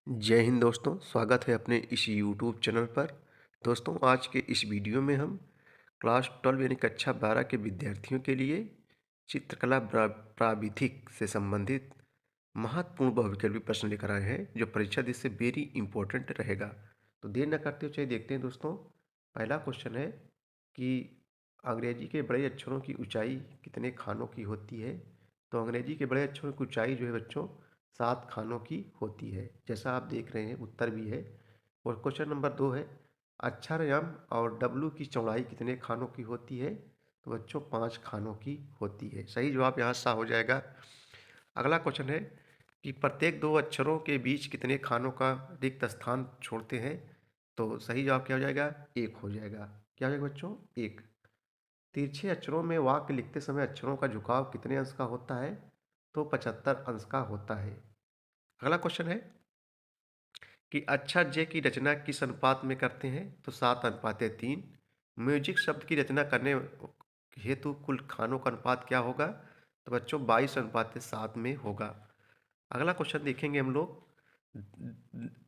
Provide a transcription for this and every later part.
जय हिंद दोस्तों, स्वागत है अपने इस यूट्यूब चैनल पर। दोस्तों, आज के इस वीडियो में हम क्लास 12 यानी कक्षा 12 के विद्यार्थियों के लिए चित्रकला प्राविधिक से संबंधित महत्वपूर्ण बहुविकल्पी प्रश्न लेकर आए हैं, जो परीक्षा दृष्टि से वेरी इंपॉर्टेंट रहेगा। तो देर न करते हुए चलिए देखते हैं दोस्तों। पहला क्वेश्चन है कि अंग्रेजी के बड़े अक्षरों की ऊंचाई कितने खानों की होती है। तो अंग्रेजी के बड़े अक्षरों की ऊंचाई जो है बच्चों 7 खानों की होती है, जैसा आप देख रहे हैं, उत्तर भी है। और क्वेश्चन नंबर 2 है, अक्षर एम और डब्लू की चौड़ाई कितने खानों की होती है। तो बच्चों 5 खानों की होती है। सही जवाब यहाँ सा हो जाएगा। अगला क्वेश्चन है कि प्रत्येक दो अक्षरों के बीच कितने खानों का रिक्त स्थान छोड़ते हैं। तो सही जवाब क्या हो जाएगा, 1 हो जाएगा। क्या हो जाएगा बच्चों, 1। तिरछे अक्षरों में वाक्य लिखते समय अक्षरों का झुकाव कितने अंश का होता है। तो 75 अंश का होता है। अगला क्वेश्चन है कि अक्षर जे की रचना किस अनुपात में करते हैं। तो 7:3। म्यूजिक शब्द की रचना करने हेतु कुल खानों का अनुपात क्या होगा। तो बच्चों 22:7 में होगा। अगला क्वेश्चन देखेंगे हम लोग,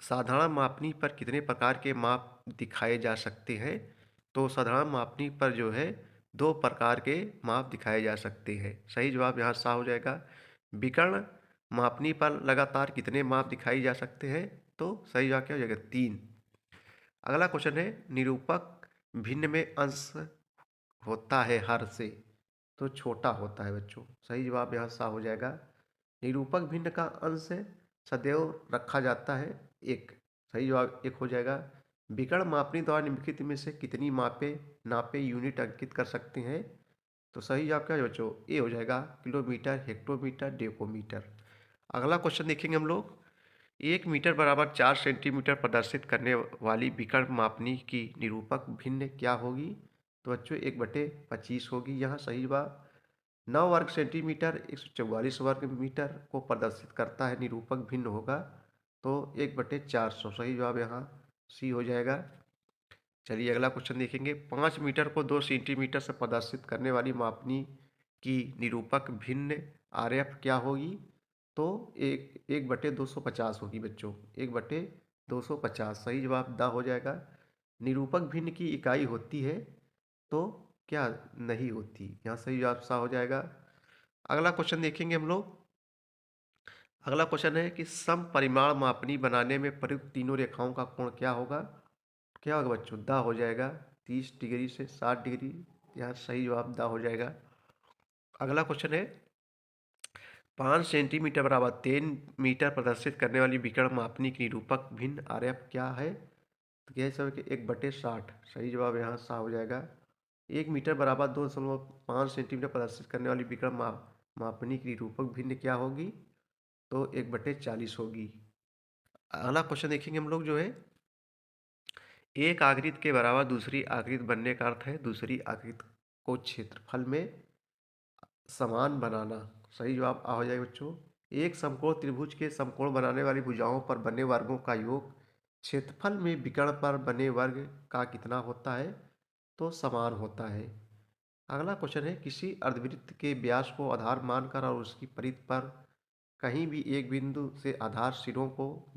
साधारण मापनी पर कितने प्रकार के माप दिखाए जा सकते हैं। तो साधारण मापनी पर जो है 2 प्रकार के माप दिखाए जा सकते हैं। सही जवाब यहाँ सा हो जाएगा। विकर्ण मापनी पर लगातार कितने माप दिखाई जा सकते हैं। तो सही जवाब क्या हो जाएगा, 3। अगला क्वेश्चन है, निरूपक भिन्न में अंश होता है हर से। तो छोटा होता है बच्चों। सही जवाब यहाँ सा हो जाएगा। निरूपक भिन्न का अंश सदैव रखा जाता है 1। सही जवाब 1 हो जाएगा। विकर्ण मापनी द्वारा निम्नलिखित में से कितनी मापे नापे यूनिट अंकित कर सकते हैं। तो सही जवाब क्या है बच्चों, ए हो जाएगा, किलोमीटर, हेक्टोमीटर, डेकोमीटर। अगला क्वेश्चन देखेंगे हम लोग, 1 मीटर बराबर 4 सेंटीमीटर प्रदर्शित करने वाली विकर्ण मापनी की निरूपक भिन्न क्या होगी। तो बच्चों 1/25 होगी। यहाँ सही जवाब। 9 वर्ग सेंटीमीटर 144 वर्ग मीटर को प्रदर्शित करता है, निरूपक भिन्न होगा। तो 1/400। सही जवाब यहाँ सी हो जाएगा। चलिए अगला क्वेश्चन देखेंगे, 5 मीटर को 2 सेंटीमीटर से प्रदर्शित करने वाली मापनी की निरूपक भिन्न आरएफ क्या होगी। तो 1/250 होगी बच्चों, 1/250। सही जवाब द हो जाएगा। निरूपक भिन्न की इकाई होती है। तो क्या नहीं होती, यहाँ सही जवाब सा हो जाएगा। अगला क्वेश्चन देखेंगे हम लोग। अगला क्वेश्चन है कि सम परिमाण मापनी बनाने में प्रयुक्त तीनों रेखाओं का कोण क्या होगा। क्या होगा बच्चों, दा हो जाएगा। 30 डिग्री से 60 डिग्री। यहाँ सही जवाब दा हो जाएगा। अगला क्वेश्चन है, 5 सेंटीमीटर बराबर 3 मीटर प्रदर्शित करने वाली विकर्ण मापनी की निरूपक भिन्न आरएफ क्या है। तो क्या है सब कि 1/60। सही जवाब यहाँ सा हो जाएगा। 1 मीटर बराबर 2.5 सेंटीमीटर प्रदर्शित करने वाली विकर्ण मापनी की निरूपक भिन्न क्या होगी। तो 1/40 होगी। अगला क्वेश्चन देखेंगे हम लोग जो है, एक आकृति के बराबर दूसरी आकृति बनने का अर्थ है दूसरी आकृति को क्षेत्रफल में समान बनाना। सही जवाब आ हो जाएगा बच्चों। एक समकोण त्रिभुज के समकोण बनाने वाली भुजाओं पर बने वर्गों का योग क्षेत्रफल में विकर्ण पर बने वर्ग का कितना होता है। तो समान होता है। अगला क्वेश्चन है, किसी अर्धवृत्त के व्यास को आधार मानकर और उसकी परिधि पर कहीं भी एक बिंदु से आधार सिरों को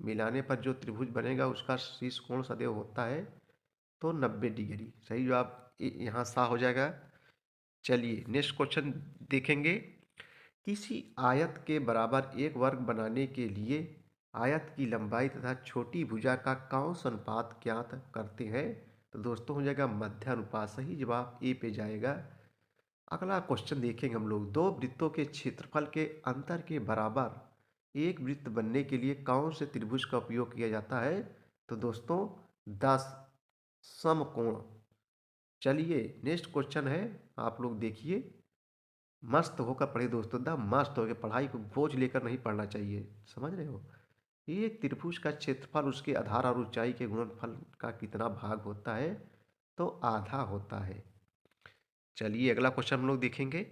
मिलाने पर जो त्रिभुज बनेगा उसका शीर्ष कोण सदैव होता है। तो 90 डिग्री। सही जवाब यहाँ सा हो जाएगा। चलिए नेक्स्ट क्वेश्चन देखेंगे, किसी आयत के बराबर एक वर्ग बनाने के लिए आयत की लंबाई तथा छोटी भुजा का कौन सा अनुपात ज्ञात करते हैं। तो दोस्तों हो जाएगा मध्य अनुपात। सही जवाब ए पे जाएगा। अगला क्वेश्चन देखेंगे हम लोग, दो वृत्तों के क्षेत्रफल के अंतर के बराबर एक वृत्त बनने के लिए कौन से त्रिभुज का उपयोग किया जाता है। तो दोस्तों 10 समकोण। चलिए नेक्स्ट क्वेश्चन है, आप लोग देखिए, मस्त होकर पढ़िए दोस्तों, एकदम मस्त होकर। पढ़ाई को बोझ लेकर नहीं पढ़ना चाहिए, समझ रहे हो। एक त्रिभुज का क्षेत्रफल उसके आधार और ऊंचाई के गुणनफल का कितना भाग होता है। तो आधा होता है। चलिए अगला क्वेश्चन हम लोग देखेंगे,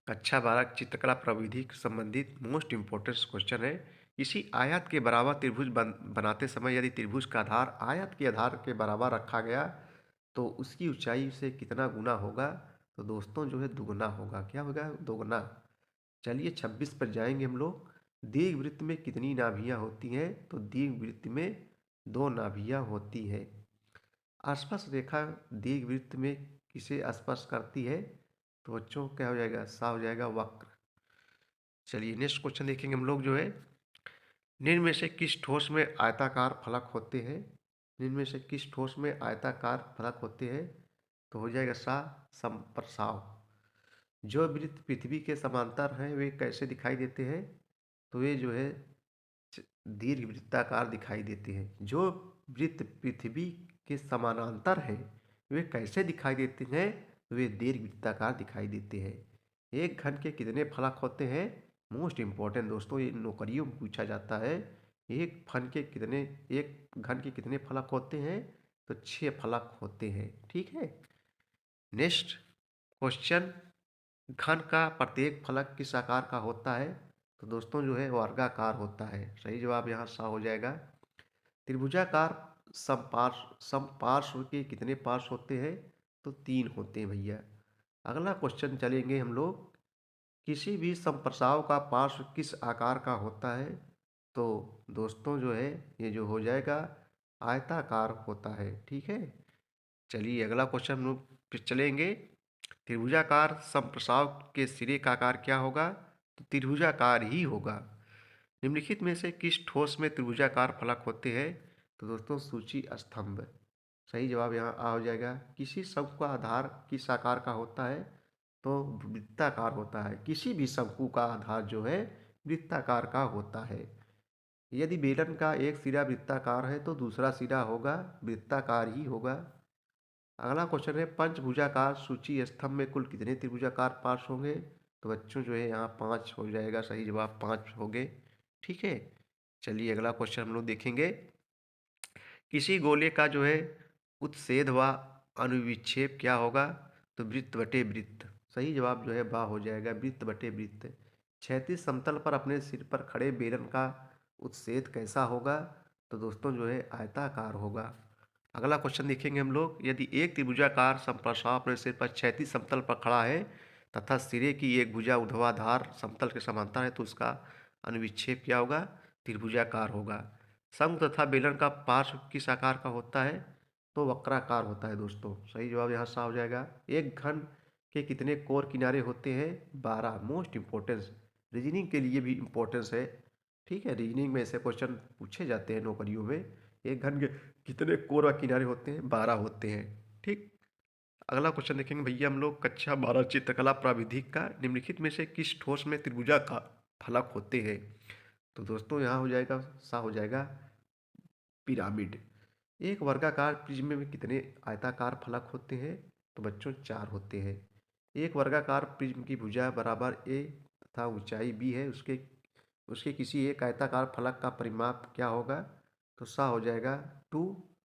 कक्षा 12 चित्रकला प्रविधि से संबंधित मोस्ट इंपोर्टेंट क्वेश्चन है, किसी आयत के बराबर त्रिभुज बनाते समय यदि त्रिभुज का आधार आयत के आधार के बराबर रखा गया तो उसकी ऊंचाई से कितना गुना होगा। तो दोस्तों जो है दुगना होगा। क्या होगा, दोगुना। चलिए 26 पर जाएंगे हम लोग। दीर्घवृत्त में कितनी नाभियाँ होती हैं? तो दीर्घवृत्त में 2 नाभियाँ होती हैं। स्पर्श रेखा दीर्घवृत्त में किसे स्पर्श करती है? तो बच्चों क्या हो जाएगा? सा हो जाएगा वक्र। चलिए नेक्स्ट क्वेश्चन देखेंगे हम लोग जो है, निम्न में से किस ठोस में आयताकार फलक होते हैं? निम्न में से किस ठोस में आयताकार फलक होते हैं? तो हो जाएगा सा समप्रसाव। जो वृत्त पृथ्वी के समांतर हैं वे कैसे दिखाई देते हैं? तो वे जो है दीर्घवृत्ताकार दिखाई देते हैं। जो वृत्त पृथ्वी के समानांतर हैं वे कैसे दिखाई देते हैं? वे दीर्घवृत्ताकार दिखाई देते हैं। एक घन के कितने फलक होते हैं? मोस्ट इम्पोर्टेंट दोस्तों, ये नौकरियों में पूछा जाता है। एक घन के कितने फलक होते हैं? तो 6 फलक होते हैं। ठीक है। नेक्स्ट क्वेश्चन, घन का प्रत्येक फलक किस आकार का होता है? तो दोस्तों जो है वर्गाकार होता है। सही जवाब यहाँ सा हो जाएगा। त्रिभुजाकार समपार्श्व के कितने पार्श्व होते हैं? तो 3 होते हैं भैया। अगला क्वेश्चन चलेंगे हम लोग, किसी भी समप्रसाव का पार्श्व किस आकार का होता है? तो दोस्तों जो है ये जो हो जाएगा आयताकार होता है। ठीक है। चलिए अगला क्वेश्चन हम लोग फिर चलेंगे, त्रिभुजाकार समप्रसाव के सिरे का आकार क्या होगा? तो त्रिभुजाकार ही होगा। निम्नलिखित में से किस ठोस में त्रिभुजाकार फलक होते हैं? तो दोस्तों सूची स्तंभ। सही जवाब यहाँ आ हो जाएगा। किसी शंकु का आधार किस आकार का होता है? तो वृत्ताकार होता है। किसी भी शंकु का आधार जो है वृत्ताकार का होता है। यदि बेलन का एक सिरा वृत्ताकार है तो दूसरा सिरा होगा वृत्ताकार ही होगा। अगला क्वेश्चन है, पंचभुजाकार सूची स्तंभ में कुल कितने त्रिभुजाकार पार्श्व होंगे? तो बच्चों जो है यहाँ 5 हो जाएगा। सही जवाब 5 होंगे। ठीक है। चलिए अगला क्वेश्चन हम लोग देखेंगे, किसी गोले का जो है उत्सेद व अनुविक्षेप क्या होगा? तो वृत्त बटे वृत्त। सही जवाब जो है बा हो जाएगा, वृत्त बटे वृत्त। क्षैतिज समतल पर अपने सिर पर खड़े बेलन का उत्सेद कैसा होगा? तो दोस्तों जो है आयताकार होगा। अगला क्वेश्चन देखेंगे हम लोग, यदि एक त्रिभुजाकार समप्रसाव अपने सिर पर क्षैतिज समतल पर खड़ा है तथा सिरे की एक भुजा ऊर्ध्वाधर समतल के समांतर है तो उसका अनुविक्षेप क्या होगा? त्रिभुजाकार होगा। शंकु तथा बेलन का पार्श्व किस आकार का होता है? तो वक्राकार होता है दोस्तों। सही जवाब यहाँ सा हो जाएगा। एक घन के कितने कोर किनारे होते हैं? 12। मोस्ट इम्पोर्टेंस, रीजनिंग के लिए भी इम्पोर्टेंस है। ठीक है, रीजनिंग में ऐसे क्वेश्चन पूछे जाते हैं नौकरियों में। एक घन के कितने कोर व किनारे होते हैं? 12 होते हैं। ठीक। अगला क्वेश्चन देखेंगे भैया हम लोग, कक्षा 12 चित्रकला प्राविधिक का, निम्नलिखित में से किस ठोस में त्रिभुजा का फलक होते हैं? तो दोस्तों यहाँ हो जाएगा सा हो जाएगा पिरामिड। एक वर्गाकार प्रिज्म में कितने आयताकार फलक होते हैं? तो बच्चों 4 होते हैं। एक वर्गाकार प्रिज्म की भुजा बराबर ए तथा ऊंचाई बी है, उसके उसके किसी एक आयताकार फलक का परिमाप क्या होगा? तो सा हो जाएगा 2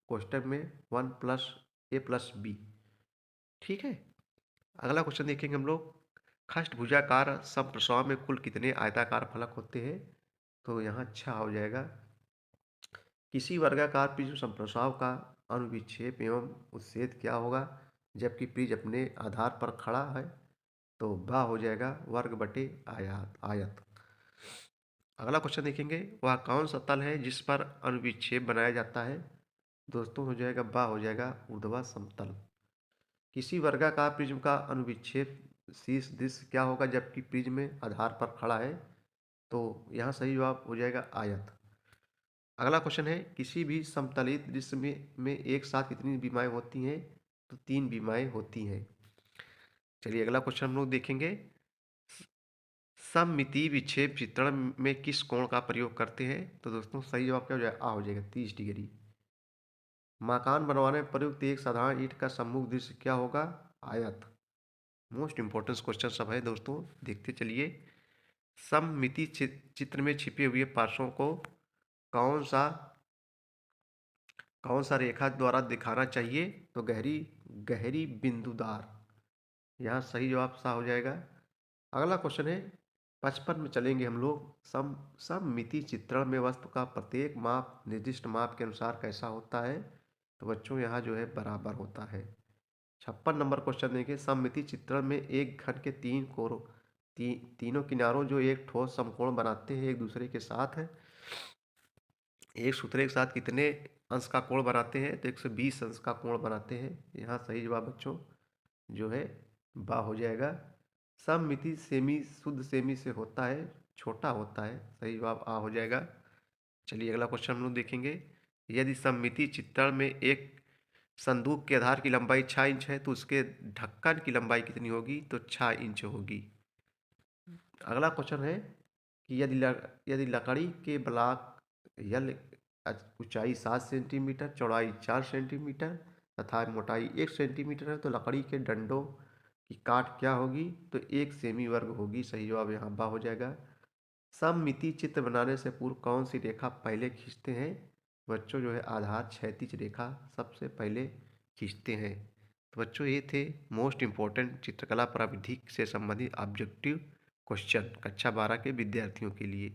कोष्टक में 1 प्लस ए प्लस बी। ठीक है। अगला क्वेश्चन देखेंगे हम लोग, खष्टभुजाकार समप्रसाव में कुल कितने आयताकार फलक होते हैं? तो यहाँ 6 हो जाएगा। किसी वर्गाकार प्रिज्म समप्रसाव का अनुविक्षेप एवं उत्सेद क्या होगा जबकि प्रिज्म अपने आधार पर खड़ा है? तो बा हो जाएगा वर्ग बटे आयत। अगला क्वेश्चन देखेंगे, वह कौन सा तल है जिस पर अनुविक्षेप बनाया जाता है? दोस्तों हो जाएगा बा हो जाएगा ऊर्ध्वाधर समतल। किसी वर्गाकार प्रिज्म का अनुविक्षेप शीर्ष दृश्य क्या होगा जबकि प्रिज्म में आधार पर खड़ा है? तो यहाँ सही जवाब हो जाएगा आयत। अगला क्वेश्चन है, किसी भी समतलित दृश्य में एक साथ कितनी बीमाएं होती हैं? तो 3 बीमाएं होती हैं। चलिए अगला क्वेश्चन हम लोग देखेंगे, सममितीय विक्षेप चित्रण में किस कोण का प्रयोग करते हैं? तो दोस्तों सही जवाब क्या हो जाएगा? आ हो जाएगा 30 डिग्री। मकान बनवाने में प्रयुक्त एक साधारण ईंट का सम्मुख दृश्य क्या होगा? आयत। मोस्ट इंपॉर्टेंट क्वेश्चन सब है दोस्तों, देखते चलिए। सममिति चित्र में छिपे हुए पार्श्वों को कौन सा कौन सा रेखा द्वारा दिखाना चाहिए? तो गहरी गहरी बिंदुदार। यहाँ सही जवाब सा हो जाएगा। अगला क्वेश्चन है, 55 में चलेंगे हम लोग, सममिति चित्रण में वस्तु का प्रत्येक माप निर्दिष्ट माप के अनुसार कैसा होता है? तो बच्चों यहाँ जो है बराबर होता है। 56 नंबर क्वेश्चन देंगे, सममिति चित्रण में एक घन के 3 कोर तीनों किनारों जो एक ठोस समकोण बनाते हैं एक दूसरे के साथ है, एक सूत्र के साथ कितने अंश का कोण बनाते हैं? तो 120 अंश का कोण बनाते हैं। यहाँ सही जवाब बच्चों जो है बा हो जाएगा। सममिति सेमी शुद्ध सेमी से होता है, छोटा होता है। सही जवाब आ हो जाएगा। चलिए अगला क्वेश्चन हम लोग देखेंगे। यदि सममिति चित्रण में एक संदूक के आधार की लंबाई 6 इंच है तो उसके ढक्कन की लंबाई कितनी होगी? तो 6 इंच होगी। अगला क्वेश्चन है कि यदि लकड़ी के ब्लॉक यल ऊंचाई 7 सेंटीमीटर, चौड़ाई 4 सेंटीमीटर तथा मोटाई 1 सेंटीमीटर है तो लकड़ी के डंडों की काट क्या होगी? तो 1 सेमी वर्ग होगी। सही जवाब यहाँ बा हो जाएगा। सममिति चित्र बनाने से पूर्व कौन सी रेखा पहले खींचते हैं? बच्चों जो है आधार क्षैतिज रेखा सबसे पहले खींचते हैं। तो बच्चों ये थे मोस्ट इम्पोर्टेंट चित्रकला प्राविधिक से संबंधित ऑब्जेक्टिव क्वेश्चन कक्षा 12 के विद्यार्थियों के लिए।